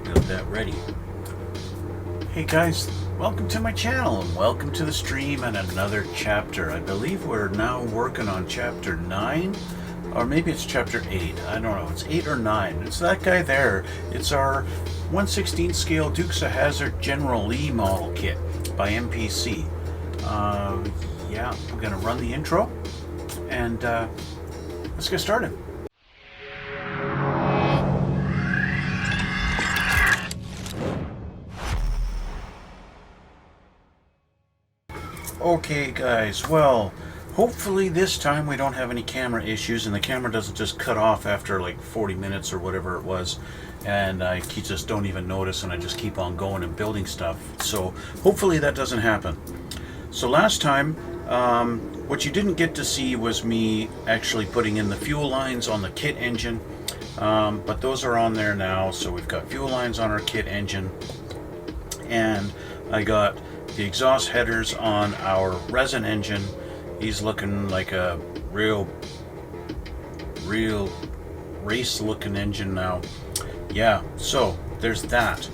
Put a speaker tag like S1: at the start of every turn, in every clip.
S1: Got that ready. Hey guys, welcome to my channel and welcome to the stream and another chapter. I believe we're now working on chapter 9, or maybe it's chapter 8. I don't know. It's 8 or 9. It's that guy there. It's our 1/16 scale Dukes of Hazzard General Lee model kit by MPC. Yeah, we're gonna run the intro and let's get started. Okay guys, well, hopefully this time we don't have any camera issues and the camera doesn't just cut off after like 40 minutes or whatever it was, and I just don't even notice and I just keep on going and building stuff. So hopefully that doesn't happen. So last time, what you didn't get to see was me actually putting in the fuel lines on the kit engine, but those are on there now. So we've got fuel lines on our kit engine, and I got the exhaust headers on our resin engine. He's looking like a real race looking engine now. Yeah, so there's that.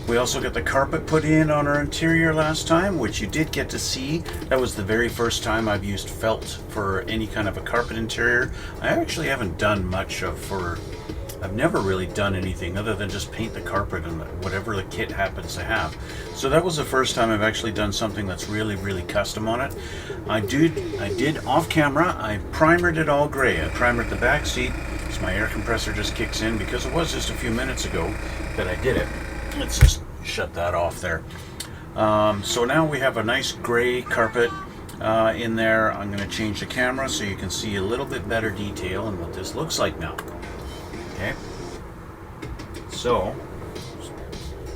S1: We also got the carpet put in on our interior last time, which you did get to see. That was the very first time I've used felt for any kind of a carpet interior. I actually haven't done much I've never really done anything other than just paint the carpet and whatever the kit happens to have. So that was the first time I've actually done something that's really custom on it. I did off camera, I primered it all gray. I primered the back seat, so my air compressor just kicks in because it was just a few minutes ago that I did it. Let's just shut that off there. So now we have a nice gray carpet in there. I'm going to change the camera so you can see a little bit better detail and what this looks like now. Okay, so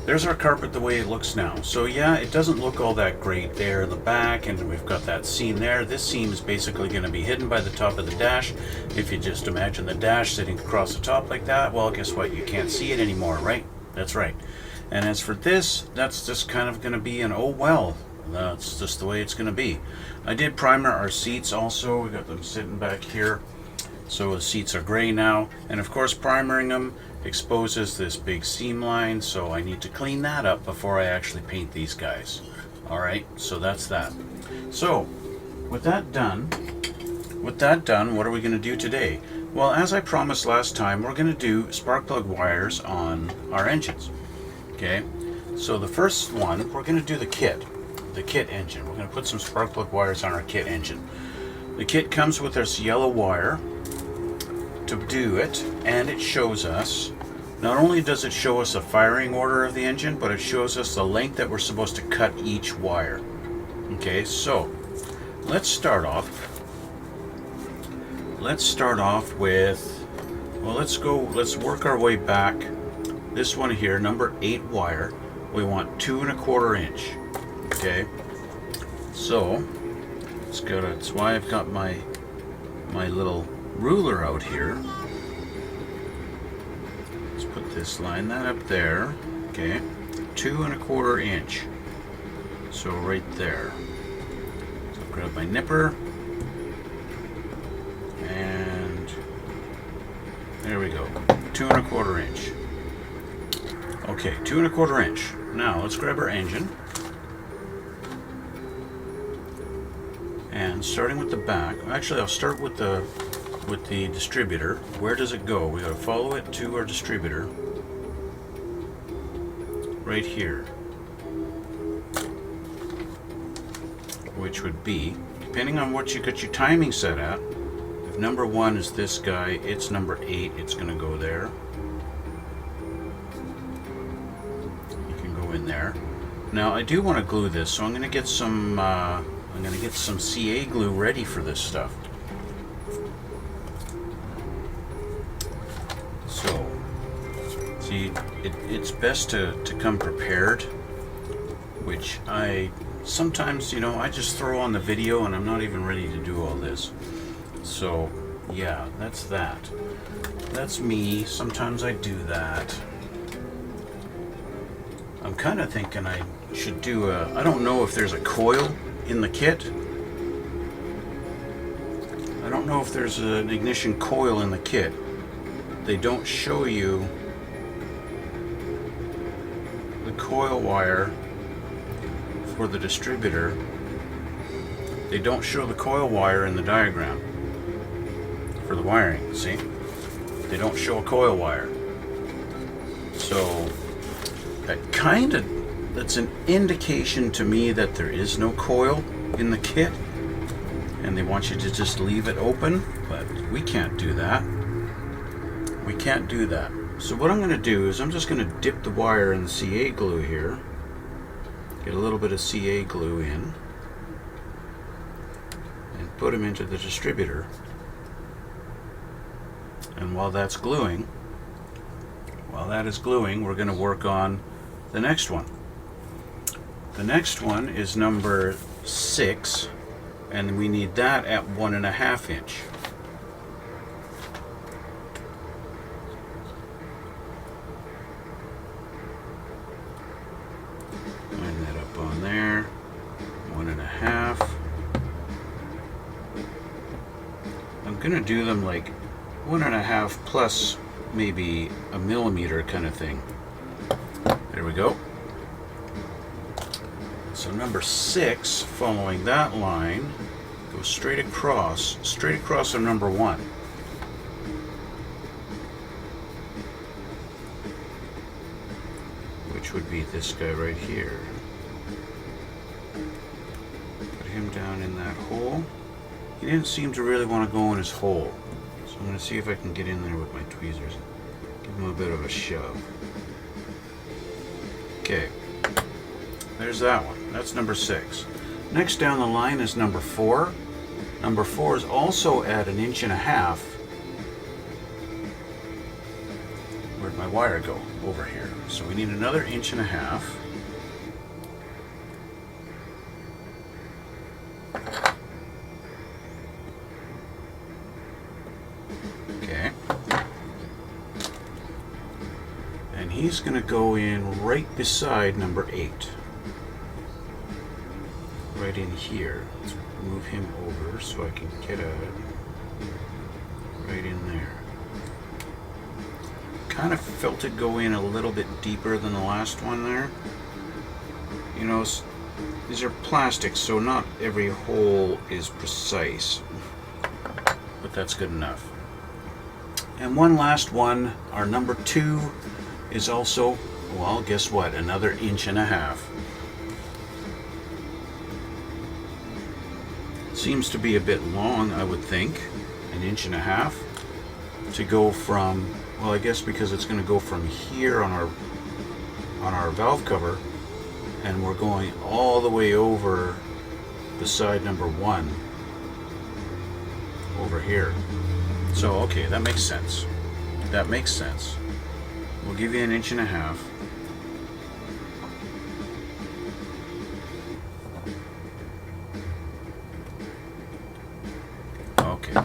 S1: there's our carpet the way it looks now. So yeah, it doesn't look all that great there in the back, and we've got that seam there. This seam is basically going to be hidden by the top of the dash. If you just imagine the dash sitting across the top like that, well, guess what? You can't see it anymore, right? That's right. And as for this, that's just kind of going to be an oh well. That's just the way it's going to be. I did primer our seats also. We got them sitting back here. So the seats are gray now, and of course primering them exposes this big seam line, so I need to clean that up before I actually paint these guys. Alright, so that's that. So with that done, what are we going to do today? Well, as I promised last time, we're going to do spark plug wires on our engines. Okay, so the first one, we're going to do the kit engine. We're going to put some spark plug wires on our kit engine. The kit comes with this yellow wire to do it, and it shows us, not only does it show us a firing order of the engine, but it shows us the length that we're supposed to cut each wire. Okay, so let's start off with, well, let's work our way back. This one here, number 8 wire, we want 2 1/4 inch. Okay, so that's why I've got my little ruler out here. Let's put this, line that up there. Okay, 2 1/4 inch. So right there. So I'll grab my nipper, and there we go. 2 1/4 inch. Okay, 2 1/4 inch. Now let's grab our engine. And starting with the back, actually I'll start with the distributor. Where does it go? We gotta follow it to our distributor. Right here. Which would be, depending on what you got your timing set at, if number 1 is this guy, it's number 8, it's gonna go there. You can go in there. Now I do want to glue this, so I'm gonna get some CA glue ready for this stuff. So, see, it's best to come prepared, which I sometimes, I just throw on the video and I'm not even ready to do all this. So, yeah, that's that. That's me. Sometimes I do that. I'm kind of thinking I should do I don't know if there's a coil in the kit. I don't know if there's an ignition coil in the kit. They don't show you the coil wire for the distributor, they don't show the coil wire in the diagram for the wiring, see? They don't show a coil wire. So that's an indication to me that there is no coil in the kit, and they want you to just leave it open, but we can't do that. We can't do that. So what I'm going to do is I'm just going to dip the wire in the CA glue here, get a little bit of CA glue in, and put them into the distributor. And while that is gluing, we're going to work on the next one. The next one is number 6, and we need that at 1.5 inch. Line that up on there, 1.5. I'm going to do them like 1.5 plus maybe a millimeter kind of thing. There we go. So number 6, following that line, goes straight across from number 1. Which would be this guy right here. Put him down in that hole. He didn't seem to really want to go in his hole. So I'm going to see if I can get in there with my tweezers. Give him a bit of a shove. Okay. There's that one. That's number 6. Next down the line is number 4. Number 4 is also at 1.5 inches. Where'd my wire go? Over here. So we need another 1.5 inches. Okay. And he's going to go in right beside number 8. Right in here. Let's move him over so I can get at it. Right in there. Kind of felt it go in a little bit deeper than the last one there. You know, these are plastics, so not every hole is precise. But that's good enough. And one last one, our number 2 is also, well, guess what? Another 1.5 inches. Seems to be a bit long, I would think, 1.5 inches to go from, well, I guess because it's going to go from here on our valve cover, and we're going all the way over beside number 1 over here. So okay, that makes sense. That makes sense. We'll give you 1.5 inches. Okay.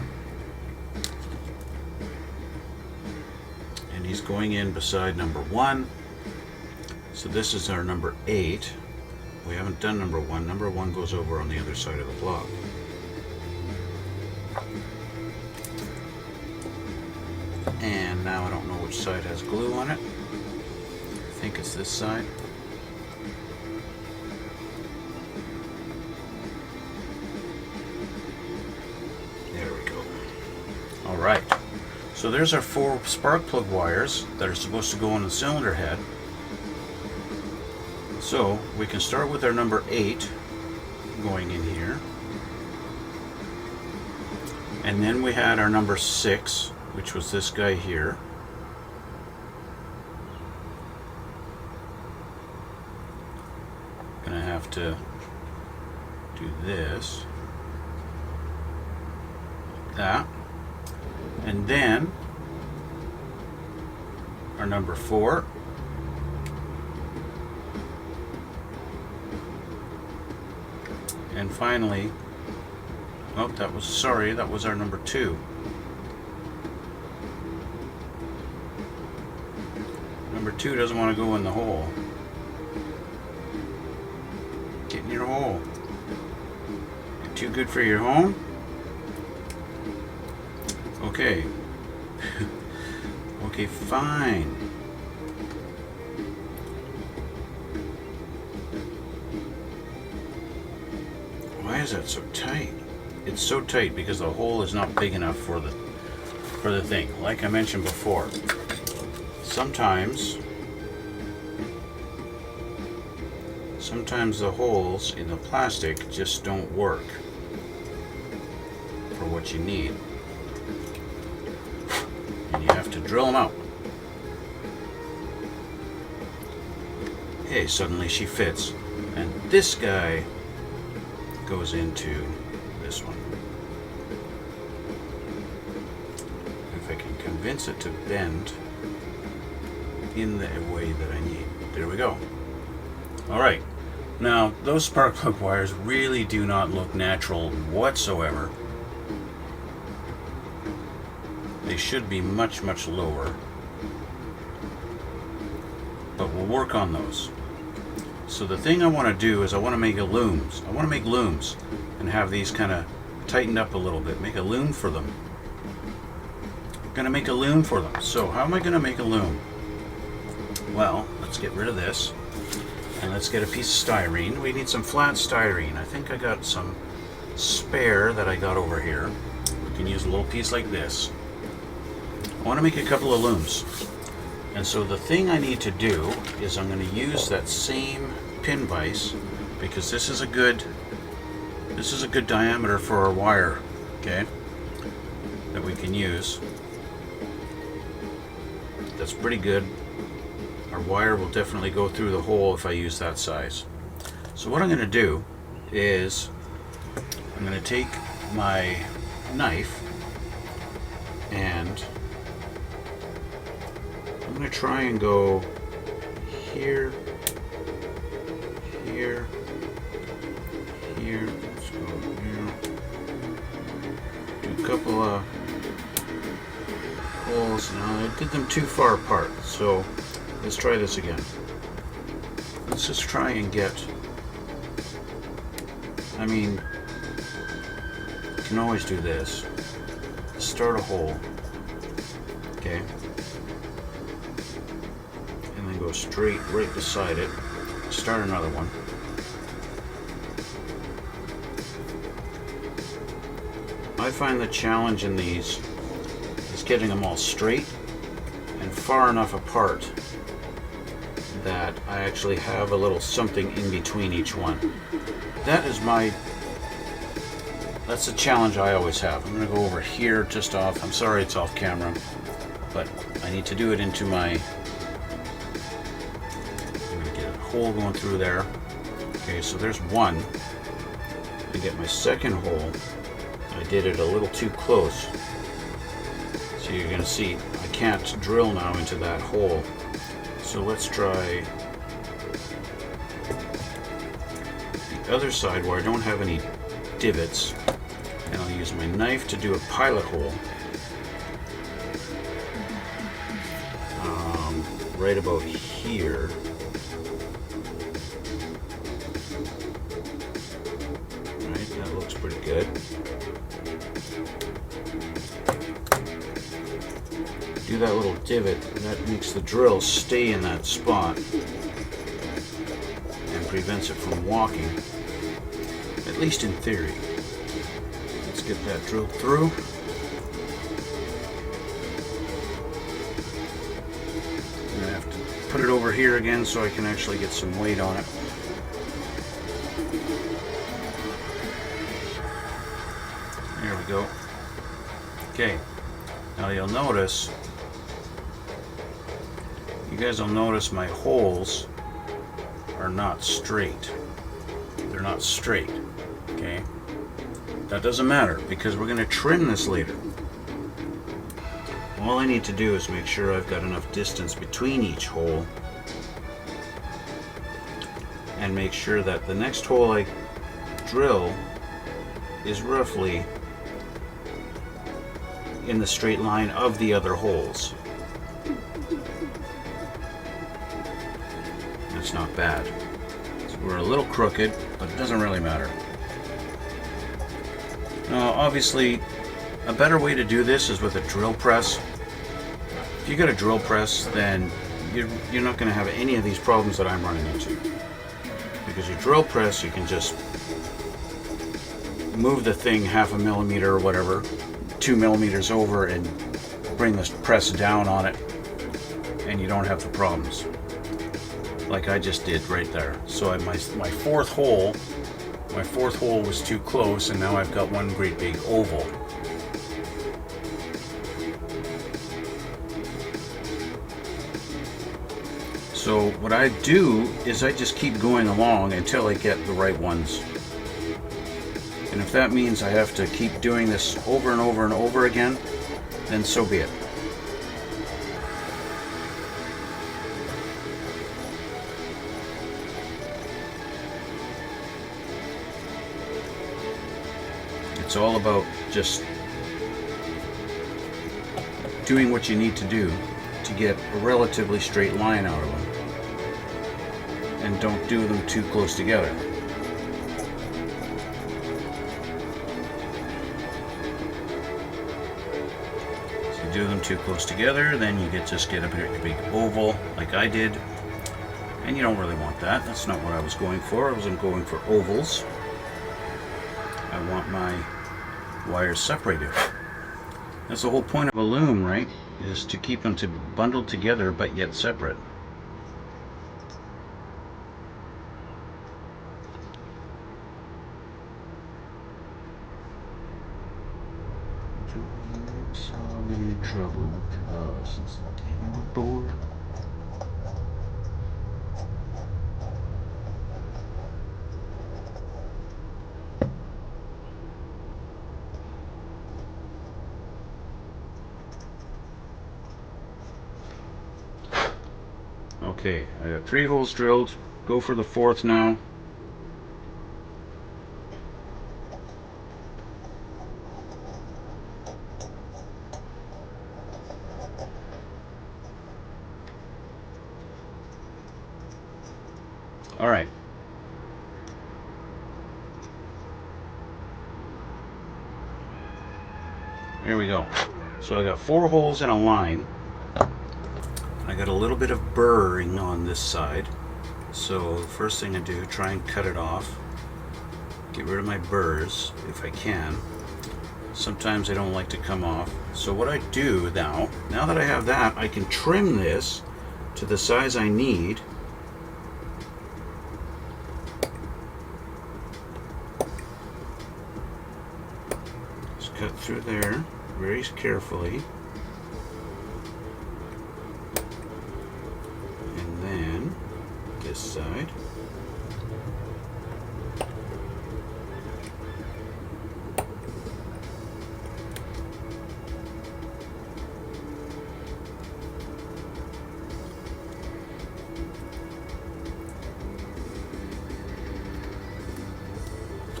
S1: And he's going in beside number 1. So this is our number 8. We haven't done number 1. Number 1 goes over on the other side of the block. And now I don't know which side has glue on it. I think it's this side. There we go. Alright. So there's our 4 spark plug wires that are supposed to go on the cylinder head. So we can start with our number 8 going in here. And then we had our number 6, which was this guy here. Gonna have to do this, like that, and then our number 4. And finally, oh, that was our number 2. Number 2 doesn't want to go in the hole. Get in your hole. You're too good for your home? Okay. Okay, fine. is that so tight? It's so tight because the hole is not big enough for the thing. Like I mentioned before, sometimes the holes in the plastic just don't work for what you need, and you have to drill them out. Okay, suddenly she fits, and this guy goes into this one. If I can convince it to bend in the way that I need. There we go. Alright, now those spark plug wires really do not look natural whatsoever. They should be much, much lower, but we'll work on those. So the thing I want to do is I want to make looms. I want to make looms and have these kind of tightened up a little bit. Make a loom for them. I'm going to make a loom for them. So how am I going to make a loom? Well, let's get rid of this. And let's get a piece of styrene. We need some flat styrene. I think I got some spare that I got over here. We can use a little piece like this. I want to make a couple of looms. And so the thing I need to do is I'm going to use that same pin vise, because this is a good diameter for our wire, okay, that we can use. That's pretty good. Our wire will definitely go through the hole if I use that size. So what I'm going to do is I'm going to take my knife and I'm going to try and go here, here, here. Let's go here. Do a couple of holes. Now I did them too far apart, so let's try this again. Let's just try and get, I mean, you can always do this. Start a hole, okay? And then go straight right beside it. Start another one. I find the challenge in these is getting them all straight and far enough apart that I actually have a little something in between each one. That's the challenge I always have. I'm going to go over here just off. I'm sorry it's off camera, but I need to do it into my, I'm going to get a hole going through there. Okay, so there's one. I get my second hole. I did it a little too close. So you're going to see I can't drill now into that hole. So let's try the other side where I don't have any divots, and I'll use my knife to do a pilot hole right about here. Right, that looks pretty good. Do that little divot, and that makes the drill stay in that spot and prevents it from walking, at least in theory. Let's get that drilled through. I'm going to have to put it over here again so I can actually get some weight on it. There we go. Okay, now you'll notice, you guys will notice my holes are not straight. They're not straight, okay? That doesn't matter because we're going to trim this later. All I need to do is make sure I've got enough distance between each hole and make sure that the next hole I drill is roughly in the straight line of the other holes. That's not bad. So we're a little crooked, but it doesn't really matter. Now, obviously, a better way to do this is with a drill press. If you got a drill press, then you're not going to have any of these problems that I'm running into. Because your drill press, you can just move the thing half a millimeter or whatever, 2 millimeters over, and bring the press down on it, and you don't have the problems like I just did right there. So my fourth hole was too close, and now I've got one great big oval. So what I do is I just keep going along until I get the right ones. And if that means I have to keep doing this over and over and over again, then so be it. It's all about just doing what you need to do to get a relatively straight line out of them. And don't do them too close together. So you do them too close together, then you just get a big oval like I did. And you don't really want that. That's not what I was going for. I wasn't going for ovals. I want my wires separated. That's the whole point of a loom, right? Is to keep them bundled together but yet separate. I'm in trouble because it's the damn board. Okay, I got 3 holes drilled. Go for the 4th now. All right. There we go. So I got 4 holes in a line. I got a little bit of burring on this side. So the first thing I do, try and cut it off. Get rid of my burrs if I can. Sometimes they don't like to come off. So what I do now that I have that, I can trim this to the size I need. Just cut through there very carefully. And then this side.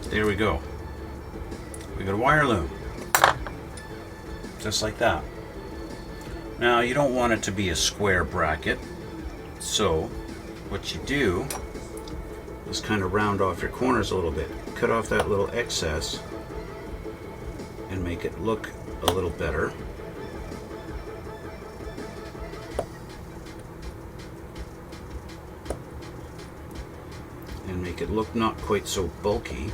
S1: There we go. We got a wire loom. Just like that. Now you don't want it to be a square bracket, so what you do is kind of round off your corners a little bit. Cut off that little excess and make it look a little better. And make it look not quite so bulky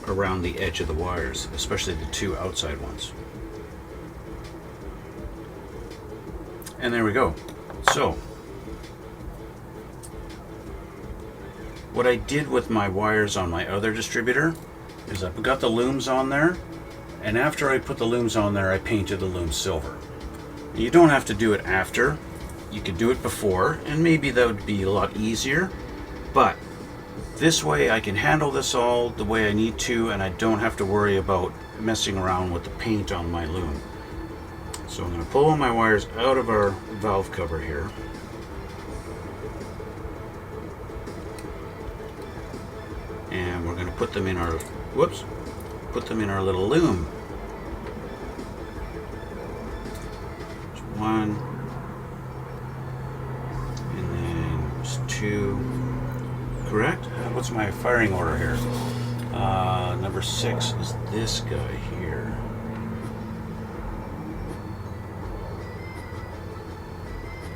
S1: around the edge of the wires, especially the 2 outside ones. And there we go. So what I did with my wires on my other distributor is I got the looms on there, and after I put the looms on there, I painted the looms silver. You don't have to do it after. You could do it before, and maybe that would be a lot easier, but this way I can handle this all the way I need to, and I don't have to worry about messing around with the paint on my loom. So I'm going to pull all my wires out of our valve cover here. And we're going to put them in our, put them in our little loom. There's 1, and then there's 2. Correct? What's my firing order here? Number 6 is this guy here.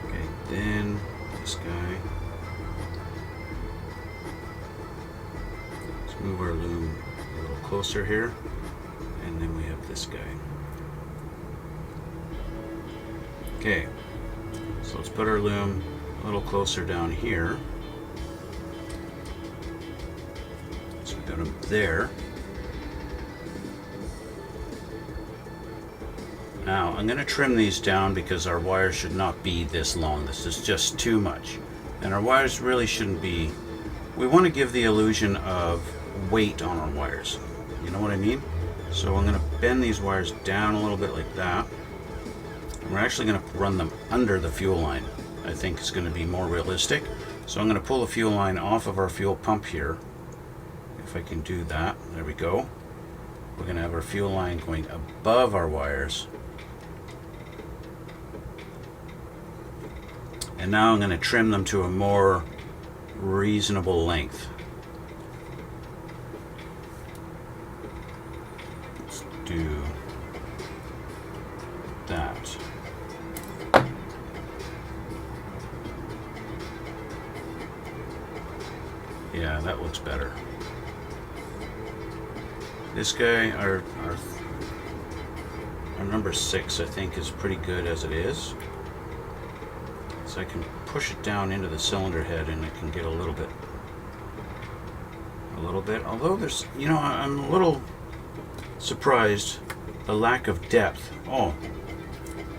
S1: Okay, then this guy. Let's move our loom a little closer here, and then we have this guy. Okay, so let's put our loom a little closer down here. So we got him there. Now I'm going to trim these down because our wires should not be this long. This is just too much. And our wires really shouldn't be, we want to give the illusion of weight on our wires. You know what I mean? So I'm going to bend these wires down a little bit like that. And we're actually going to run them under the fuel line. I think it's going to be more realistic. So I'm going to pull the fuel line off of our fuel pump here. If I can do that. There we go. We're going to have our fuel line going above our wires. And now I'm going to trim them to a more reasonable length. Let's do that. Yeah, that looks better. This guy, our number 6, I think, is pretty good as it is. So I can push it down into the cylinder head and it can get a little bit. Although there's, you know, I'm a little surprised the lack of depth. Oh,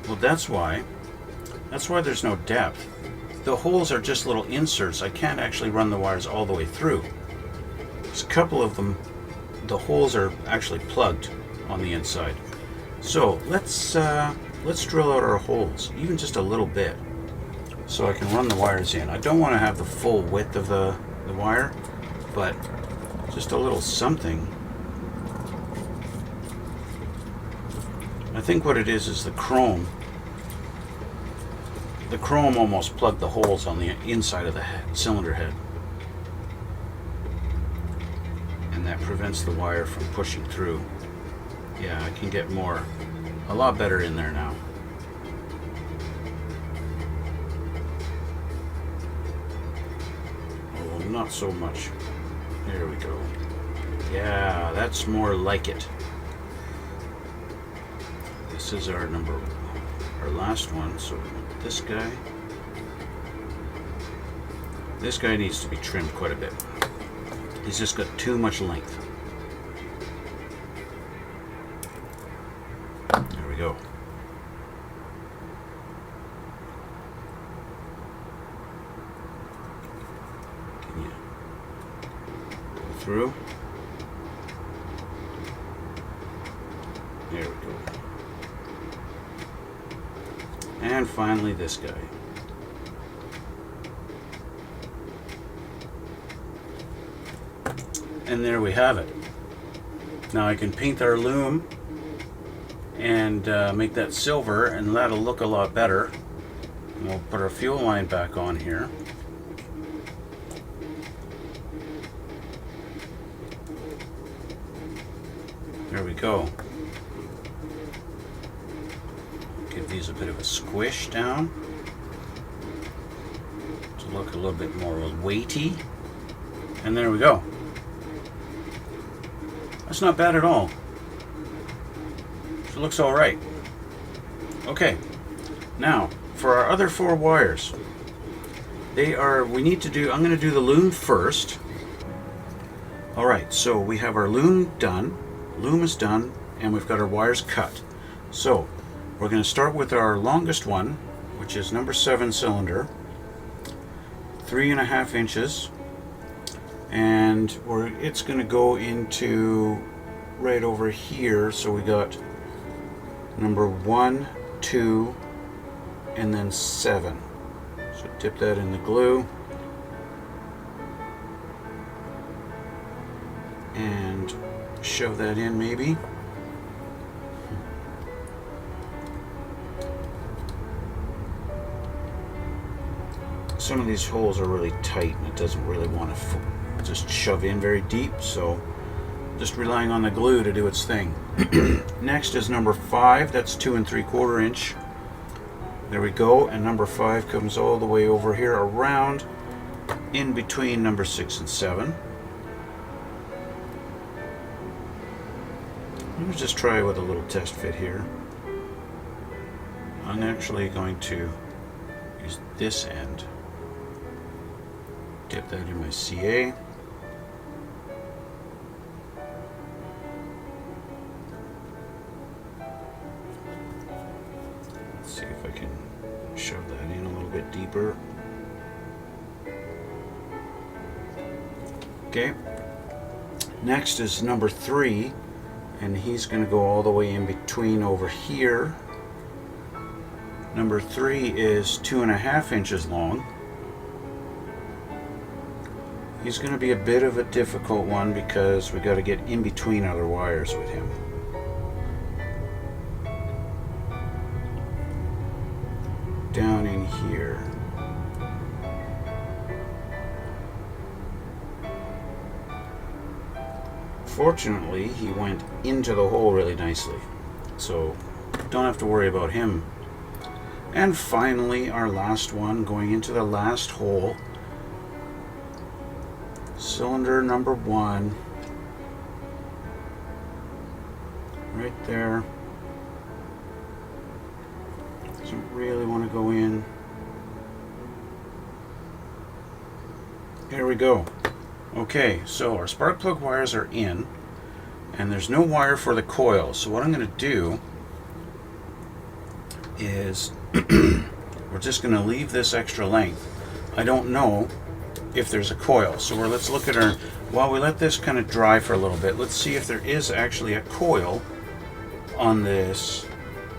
S1: well that's why there's no depth. The holes are just little inserts. I can't actually run the wires all the way through. There's a couple of them, the holes are actually plugged on the inside. So let's drill out our holes, even just a little bit, so I can run the wires in. I don't want to have the full width of the wire, but just a little something. I think what it is the chrome. The chrome almost plugged the holes on the inside of the cylinder head. And that prevents the wire from pushing through. Yeah, I can get a lot better in there now. Oh, not so much. There we go. Yeah, that's more like it. This is our last one, so this guy needs to be trimmed quite a bit. He's just got too much length. There we go. Can you go through? There we go. And finally this guy. And there we have it. Now I can paint our loom and make that silver, and that'll look a lot better. And we'll put our fuel line back on here. There we go. Give these a bit of a squish down to look a little bit more weighty. And there we go. That's not bad at all. It looks all right. Okay, now for our other 4 wires, I'm going to do the loom first. All right, so we have our loom done. Loom is done, and we've got our wires cut. So we're going to start with our longest one, which is number 7 cylinder, 3.5 inches. And it's going to go into right over here. So we got number 1, 2, and then 7. So dip that in the glue and shove that in maybe. Some of these holes are really tight and it doesn't really want to just shove in very deep, so just relying on the glue to do its thing. Next is number 5, that's 2 3/4 inch. There we go, and number 5 comes all the way over here around in between number 6 and 7. Let me just try with a little test fit here. I'm actually going to use this end. Get that in my CA. Let's see if I can shove that in a little bit deeper. Okay. Next is number 3, and he's going to go all the way in between over here. Number 3 is 2.5 inches long. He's going to be a bit of a difficult one because we got to get in between other wires with him. Down in here. Fortunately, he went into the hole really nicely, so don't have to worry about him. And finally, our last one, going into the last hole. Cylinder number 1. Right there. Doesn't really want to go in. Here we go. Okay, so our spark plug wires are in, and there's no wire for the coil. So what I'm going to do is we're just going to leave this extra length. I don't know if there's a coil, so let's look at our, while we let this kind of dry for a little bit, let's see if there is actually a coil on this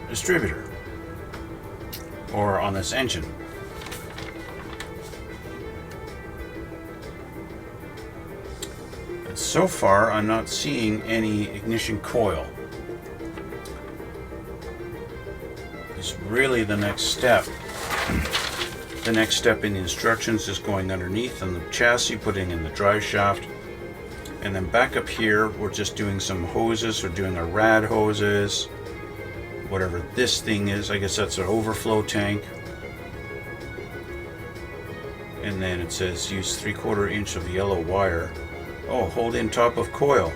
S1: distributor or on this engine. And so far I'm not seeing any ignition coil. It's really the next step. The next step in the instructions is going underneath on the chassis, putting in the drive shaft, and then back up here we're just doing some hoses. We're doing our rad hoses, whatever this thing is. I guess that's an overflow tank. And then it says use 3/4 inch of yellow wire. Oh, hold in top of coil.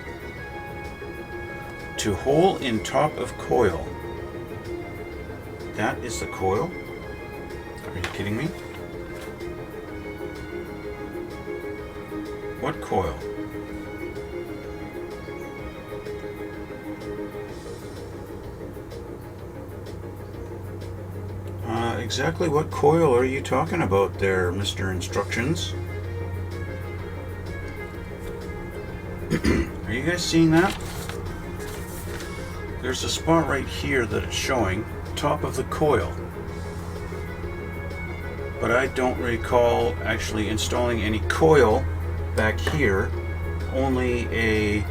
S1: To hole in top of coil. That is the coil? Are you kidding me? What coil? Exactly what coil are you talking about there, Mr. Instructions? Are you guys seeing that? There's a spot right here that it's showing, top of the coil. But I don't recall actually installing any coil back here, only a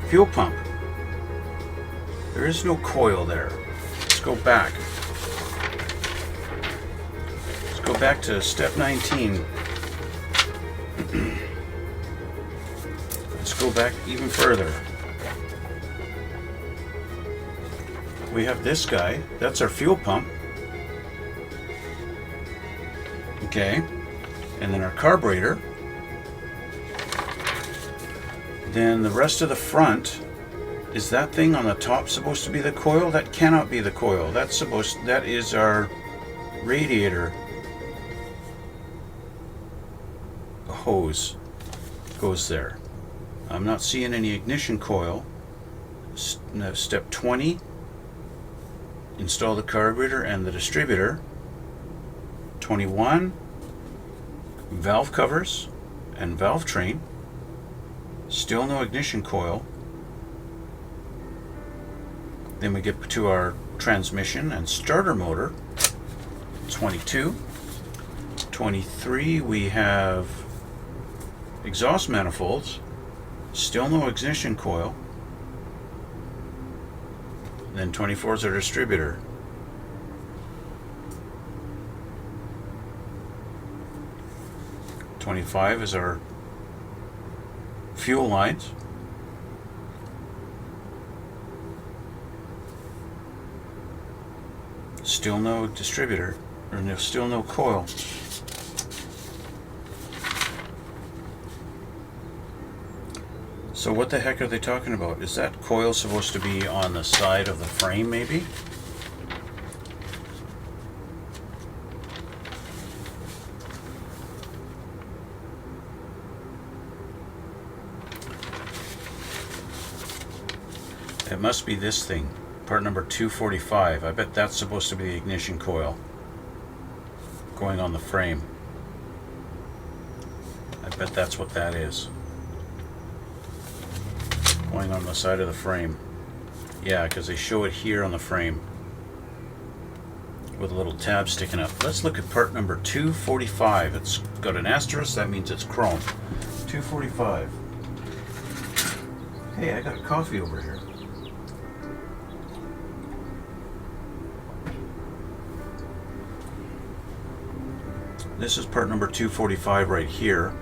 S1: fuel pump. There is no coil there. Let's go back. Let's go back to step 19. Let's go back even further. We have this guy, that's our fuel pump. Okay, and then our carburetor. Then the rest of the front, is that thing on the top supposed to be the coil? That cannot be the coil. That is our radiator hose goes there. I'm not seeing any ignition coil. Step 20, install the carburetor and the distributor. 21, valve covers and valve train. Still no ignition coil. Then we get to our transmission and starter motor. 22. 23, we have exhaust manifolds. Still no ignition coil. Then 24 is our distributor. .25 is our fuel lines. Still no distributor, or still no coil. So what the heck are they talking about? Is that coil supposed to be on the side of the frame, maybe? It must be this thing, part number 245. I bet that's supposed to be the ignition coil going on the frame. I bet that's what that is. Going on the side of the frame. Yeah, because they show it here on the frame with a little tab sticking up. Let's look at part number 245. It's got an asterisk, that means it's chrome. 245. Hey, I got coffee over here. This is part number 245 right here.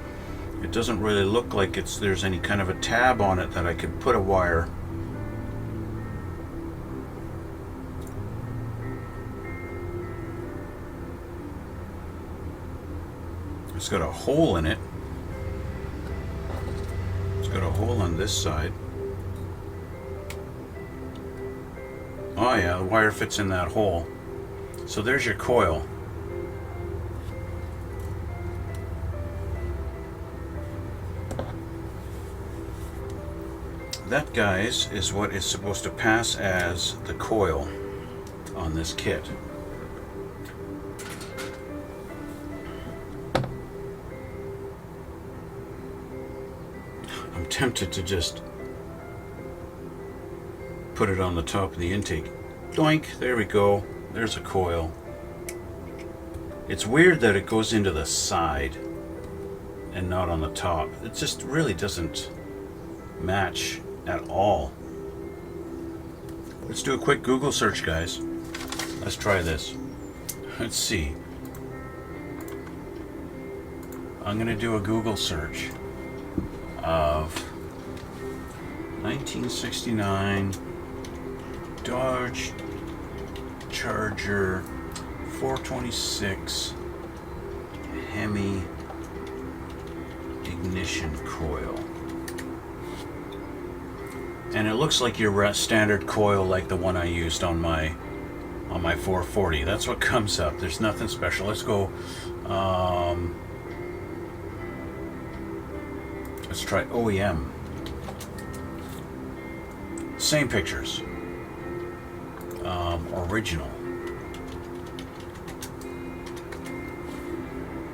S1: It doesn't really look like there's any kind of a tab on it that I could put a wire. It's got a hole in it. It's got a hole on this side. Oh yeah, the wire fits in that hole. So there's your coil. That, guys, is what is supposed to pass as the coil on this kit. I'm tempted to just put it on the top of the intake. Doink, there we go. There's a coil. It's weird that it goes into the side and not on the top. It just really doesn't match at all. Let's do a quick Google search, guys. Let's try this. Let's see. I'm gonna do a Google search of 1969 Dodge Charger 426 Hemi ignition coil. And it looks like your standard coil, like the one I used on my 440. That's what comes up. There's nothing special. Let's go. Let's try OEM. Same pictures. Original.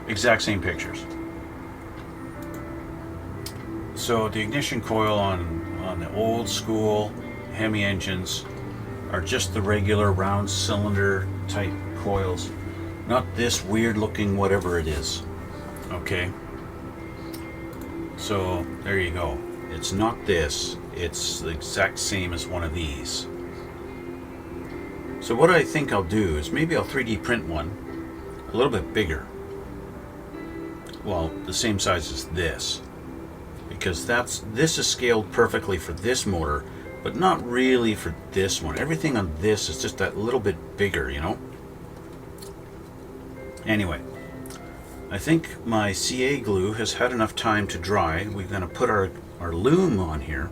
S1: Exact same pictures. So the ignition coil on the old school Hemi engines are just the regular round cylinder type coils, not this weird looking whatever it is. Okay, so there you go. It's not this, it's the exact same as one of these. So what I think I'll do is maybe I'll 3D print one a little bit bigger, well, the same size as this, because this is scaled perfectly for this motor, but not really for this one. Everything on this is just that little bit bigger, you know? Anyway, I think my CA glue has had enough time to dry. We're going to put our loom on here.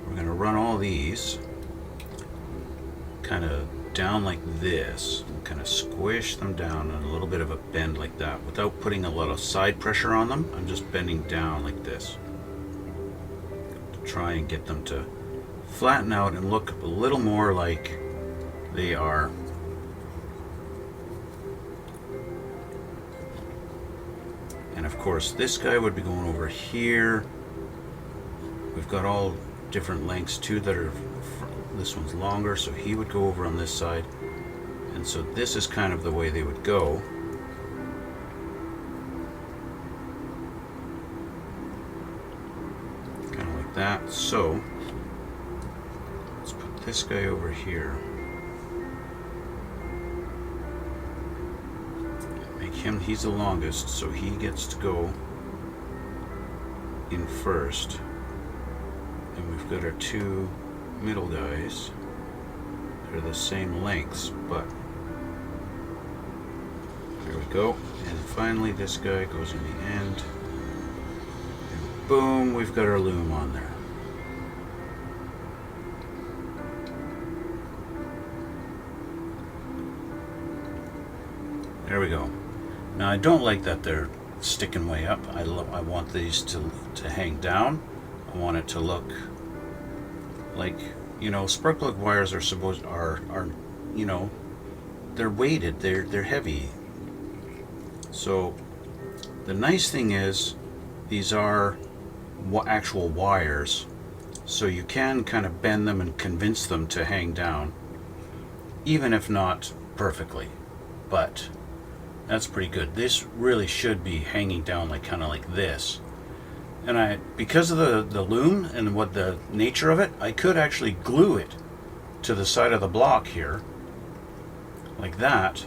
S1: We're going to run all these kind of down like this, and kind of squish them down in a little bit of a bend like that without putting a lot of side pressure on them. I'm just bending down like this to try and get them to flatten out and look a little more like they are. And of course this guy would be going over here. We've got all different lengths too that are, this one's longer, so he would go over on this side, and so this is kind of the way they would go. Kind of like that. So let's put this guy over here. Make him, he's the longest, so he gets to go in first. And we've got our two middle guys. They're the same lengths, but there we go. And finally this guy goes in the end. And boom, we've got our loom on there. There we go. Now I don't like that they're sticking way up. I want these to hang down. I want it to look like, you know, spark plug wires are you know, they're weighted, they're heavy. So the nice thing is these are actual wires, so you can kind of bend them and convince them to hang down, even if not perfectly. But that's pretty good. This really should be hanging down like kind of like this. And because of the loom and what the nature of it, I could actually glue it to the side of the block here, like that.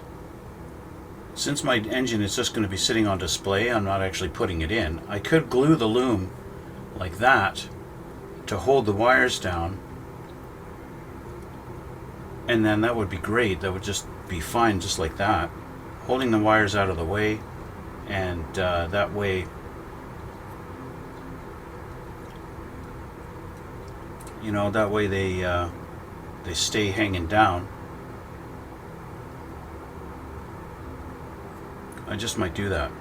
S1: Since my engine is just going to be sitting on display, I'm not actually putting it in. I could glue the loom like that to hold the wires down, and then that would be great. That would just be fine, just like that, holding the wires out of the way, and that way, you know, that way they stay hanging down. I just might do that.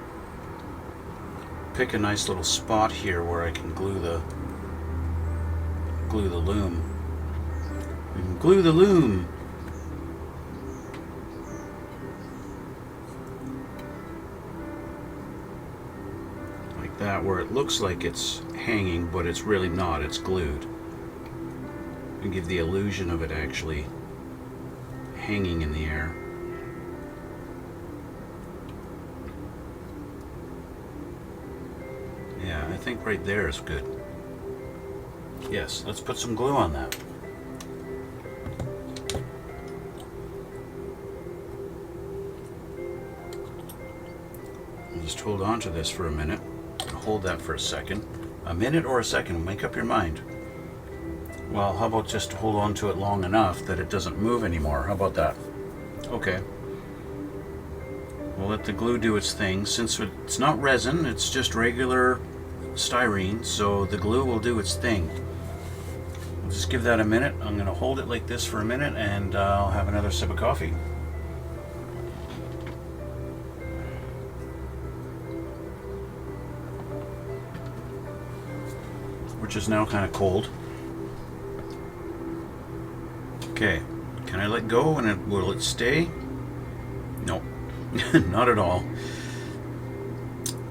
S1: Pick a nice little spot here where I can glue the loom. We can glue the loom. Like that, where it looks like it's hanging, but it's really not, it's glued. And give the illusion of it actually hanging in the air. Yeah, I think right there is good. Yes, let's put some glue on that. Just hold on to this for a minute. Hold that for a second. A minute or a second, make up your mind. Well, how about just hold on to it long enough that it doesn't move anymore? How about that? Okay. We'll let the glue do its thing. Since it's not resin, it's just regular styrene, so the glue will do its thing. We'll just give that a minute. I'm going to hold it like this for a minute, and I'll have another sip of coffee. Which is now kind of cold. Okay, can I let go and will it stay? No, not at all.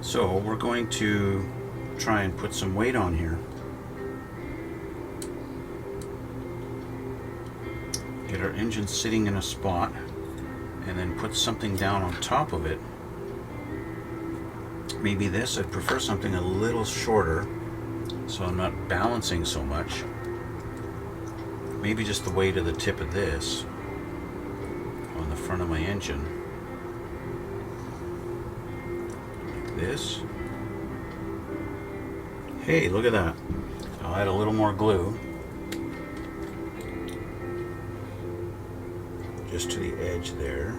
S1: So we're going to try and put some weight on here. Get our engine sitting in a spot and then put something down on top of it. Maybe this. I'd prefer something a little shorter so I'm not balancing so much. Maybe just the weight of the tip of this on the front of my engine. Like this. Hey, look at that. I'll add a little more glue just to the edge there,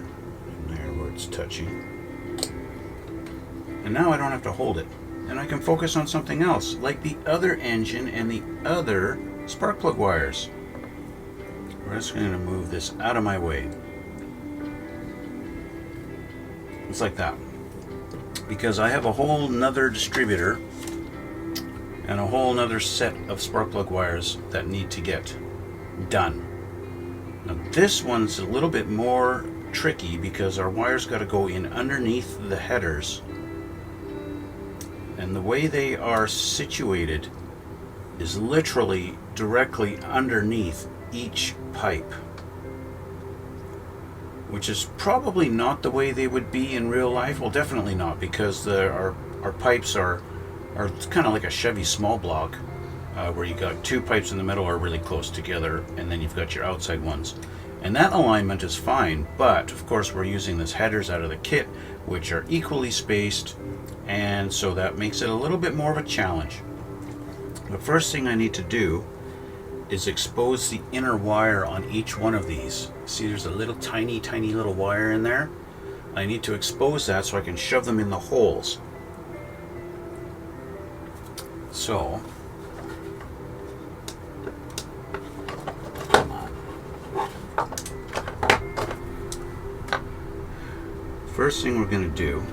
S1: and there where it's touching. And now I don't have to hold it. And I can focus on something else, like the other engine and the other spark plug wires. We're just going to move this out of my way. It's like that. Because I have a whole nother distributor and a whole nother set of spark plug wires that need to get done. Now this one's a little bit more tricky because our wires got to go in underneath the headers. And the way they are situated is literally directly underneath each pipe, which is probably not the way they would be in real life. Well, definitely not, because our pipes are kind of like a Chevy small block, where you got two pipes in the middle are really close together, and then you've got your outside ones, and that alignment is fine. But of course we're using this headers out of the kit, which are equally spaced, and so that makes it a little bit more of a challenge. The first thing I need to do is expose the inner wire on each one of these. See, there's a little tiny little wire in there. I need to expose that so I can shove them in the holes. So, come on. First thing we're going to do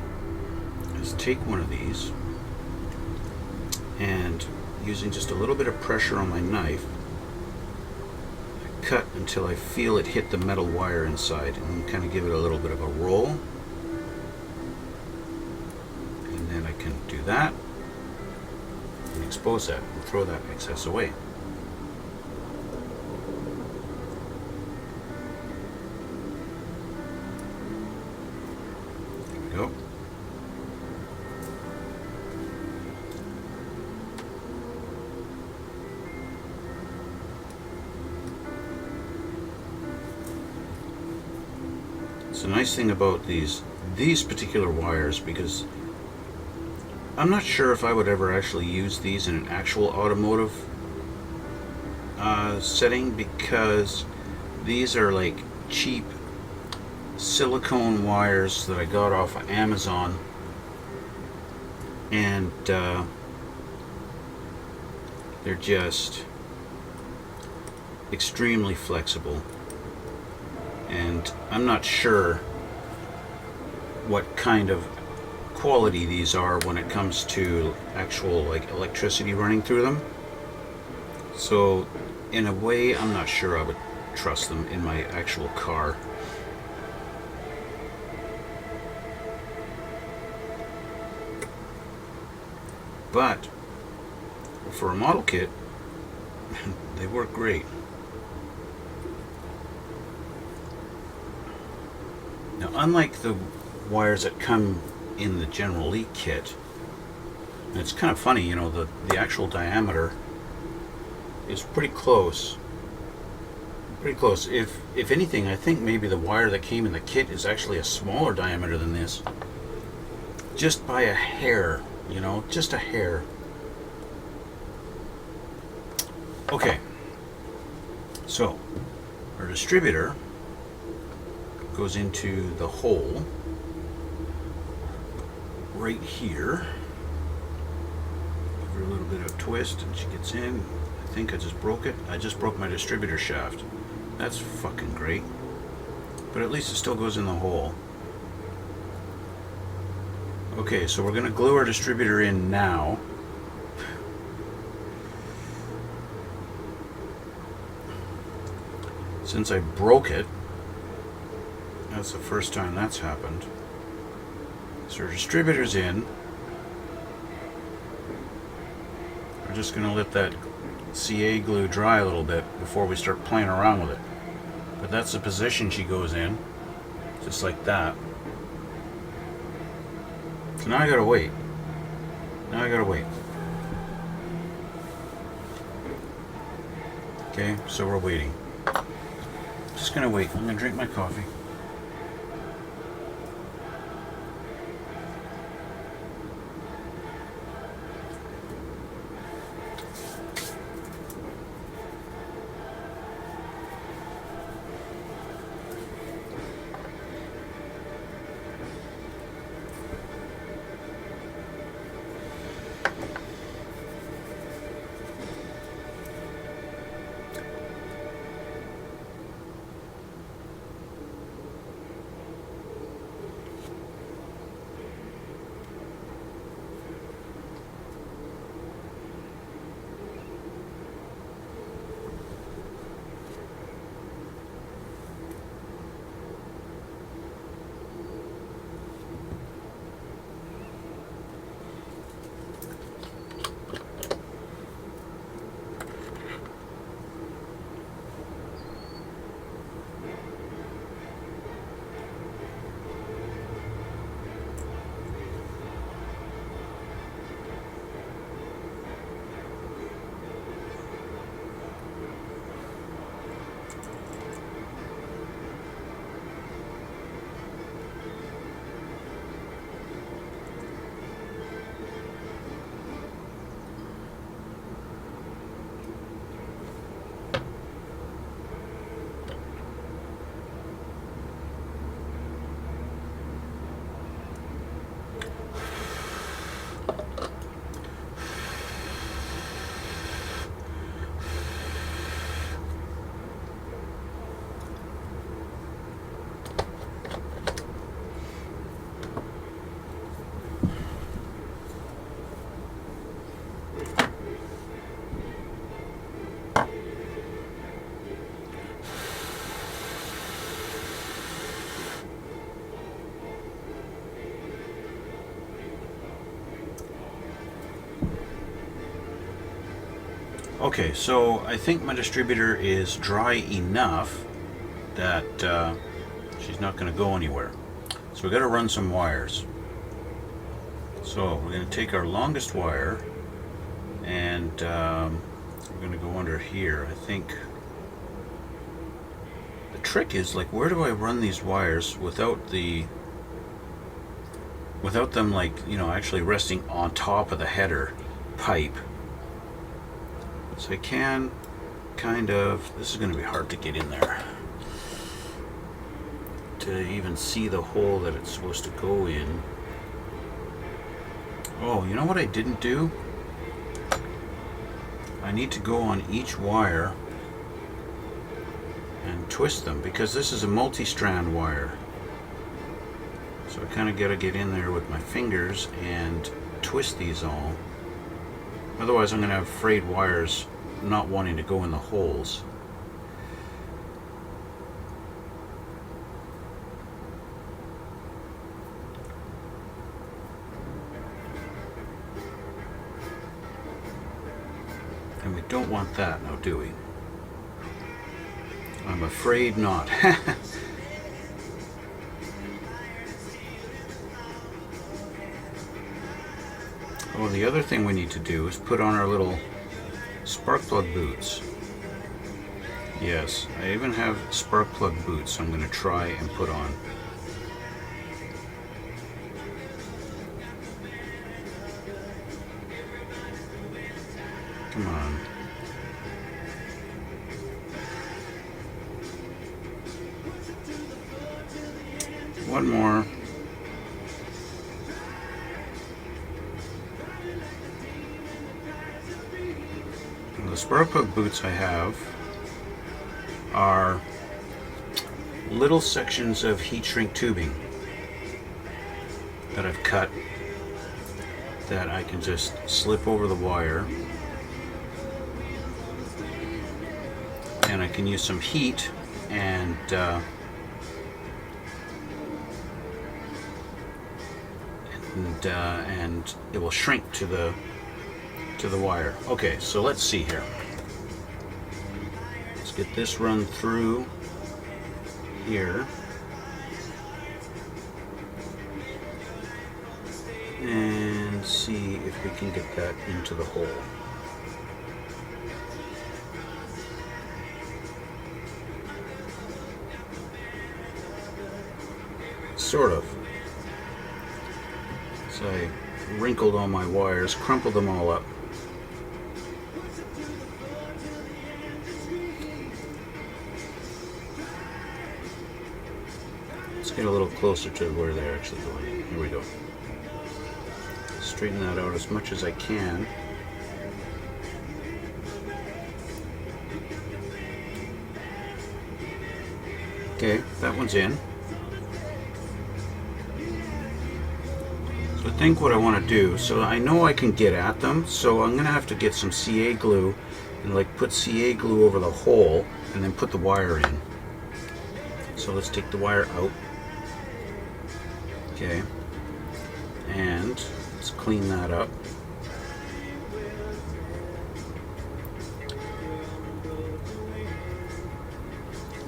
S1: is take one of these and using just a little bit of pressure on my knife, I cut until I feel it hit the metal wire inside and kind of give it a little bit of a roll. And then I can do that and expose that and throw that excess away. Go. It's a nice thing about these particular wires, because I'm not sure if I would ever actually use these in an actual automotive setting, because these are like cheap silicone wires that I got off of Amazon, and they're just extremely flexible, and I'm not sure what kind of quality these are when it comes to actual like electricity running through them. So in a way, I'm not sure I would trust them in my actual car. But for a model kit, they work great. Now, unlike the wires that come in the General Lee kit, and it's kind of funny, you know, the actual diameter is pretty close. Pretty close. If anything, I think maybe the wire that came in the kit is actually a smaller diameter than this, just by a hair. You know, just a hair. Okay, so our distributor goes into the hole right here. Give her a little bit of a twist and she gets in. I think I just broke it. I just broke my distributor shaft. That's fucking great. But at least it still goes in the hole. Okay, so we're going to glue our distributor in now. Since I broke it, that's the first time that's happened. So our distributor's in. We're just going to let that CA glue dry a little bit before we start playing around with it. But that's the position she goes in, just like that. So now I gotta wait. Okay, so we're waiting. Just gonna wait. I'm gonna drink my coffee. Okay, so I think my distributor is dry enough that she's not going to go anywhere. So we got to run some wires. So we're going to take our longest wire and we're going to go under here. I think the trick is, like, where do I run these wires without them, like, you know, actually resting on top of the header pipe? So I can kind of, this is going to be hard to get in there to even see the hole that it's supposed to go in. Oh, you know what I didn't do? I need to go on each wire and twist them, because this is a multi-strand wire. So I kind of got to get in there with my fingers and twist these all. Otherwise I'm going to have frayed wires not wanting to go in the holes. And we don't want that now, do we? I'm afraid not. Oh, the other thing we need to do is put on our little spark plug boots. Yes, I even have spark plug boots I'm going to try and put on. Come on. One more. The spark plug boots I have are little sections of heat shrink tubing that I've cut that I can just slip over the wire, and I can use some heat and it will shrink to the wire. Okay, so let's see here. Let's get this run through here. And see if we can get that into the hole. Sort of. So I wrinkled all my wires, crumpled them all up. Let's get a little closer to where they're actually going. Here we go. Straighten that out as much as I can. Okay, that one's in. So I think what I want to do, so I know I can get at them, so I'm going to have to get some CA glue and like put CA glue over the hole and then put the wire in. So let's take the wire out. Okay, and let's clean that up.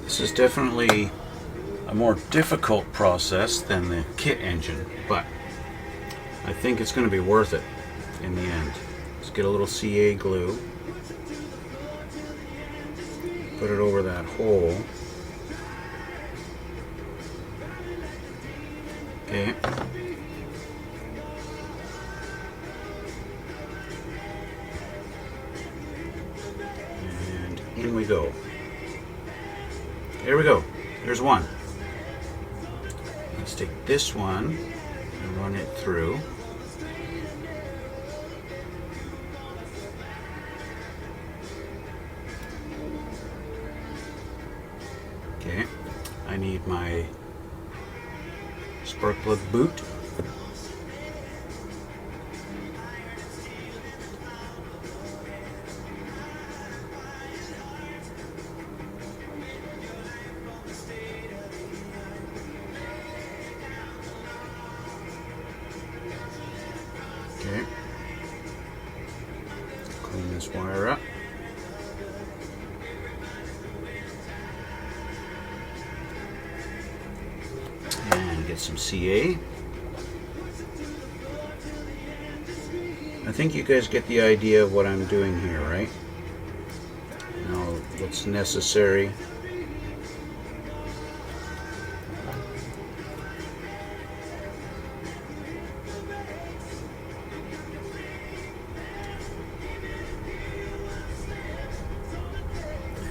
S1: This is definitely a more difficult process than the kit engine, but I think it's going to be worth it in the end. Let's get a little CA glue, put it over that hole. Okay. And in we go. There we go. There's one. Let's take this one and run it through. Okay. I need my spark plug boot. Okay. Clean this wire up. get some CA. I think you guys get the idea of what I'm doing here, right? Now, what's necessary.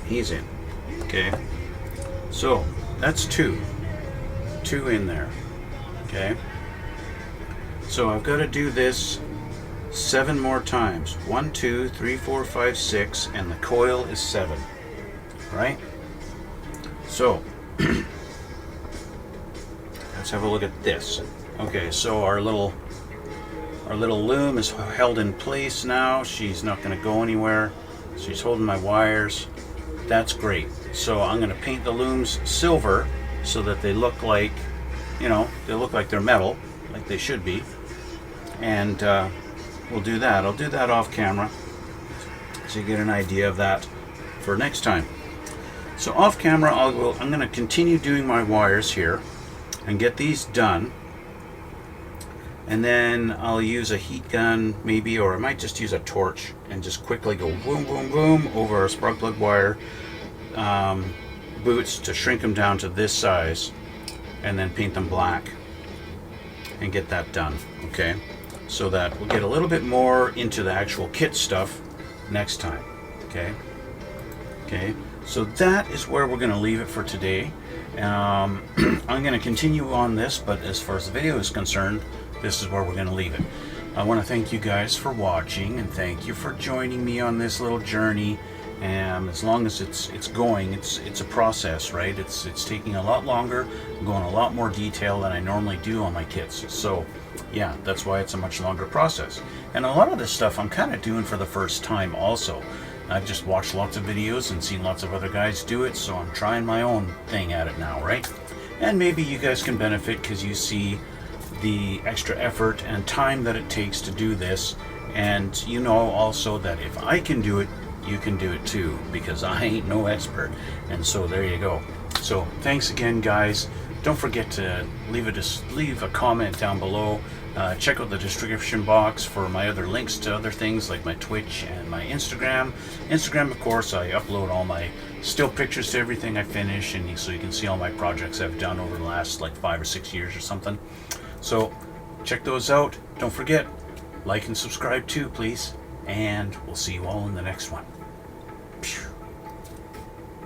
S1: He's in. Okay. So, that's two in there. Okay. So I've got to do this 7 more times. 1, 2, 3, 4, 5, 6, and the coil is 7. Right? So let's have a look at this. Okay, so our little loom is held in place now. She's not going to go anywhere. She's holding my wires. That's great. So I'm going to paint the looms silver so that they look like, you know, they look like they're metal, like they should be. And we'll do that. I'll do that off camera so you get an idea of that for next time. So off camera, I'm going to continue doing my wires here and get these done. And then I'll use a heat gun maybe, or I might just use a torch and just quickly go boom, boom, boom over our spark plug wire boots to shrink them down to this size and then paint them black and get that done. Okay, so that we'll get a little bit more into the actual kit stuff next time. Okay, so that is where we're going to leave it for today. I'm going to continue on this, but as far as the video is concerned, this is where we're going to leave it. I want to thank you guys for watching, and thank you for joining me on this little journey. And as long as it's going, it's a process, right? It's taking a lot longer, going a lot more detail than I normally do on my kits. So yeah, that's why it's a much longer process. And a lot of this stuff I'm kind of doing for the first time also. I've just watched lots of videos and seen lots of other guys do it, so I'm trying my own thing at it now, right? And maybe you guys can benefit because you see the extra effort and time that it takes to do this, and you know also that if I can do it, you can do it too, because I ain't no expert. And so there you go. So thanks again, guys. Don't forget to leave a comment down below. Check out the description box for my other links to other things like my Twitch and my Instagram. Instagram, of course, I upload all my still pictures to everything I finish, and so you can see all my projects I've done over the last like 5 or 6 years or something. So check those out. Don't forget, like and subscribe too, please. And we'll see you all in the next one.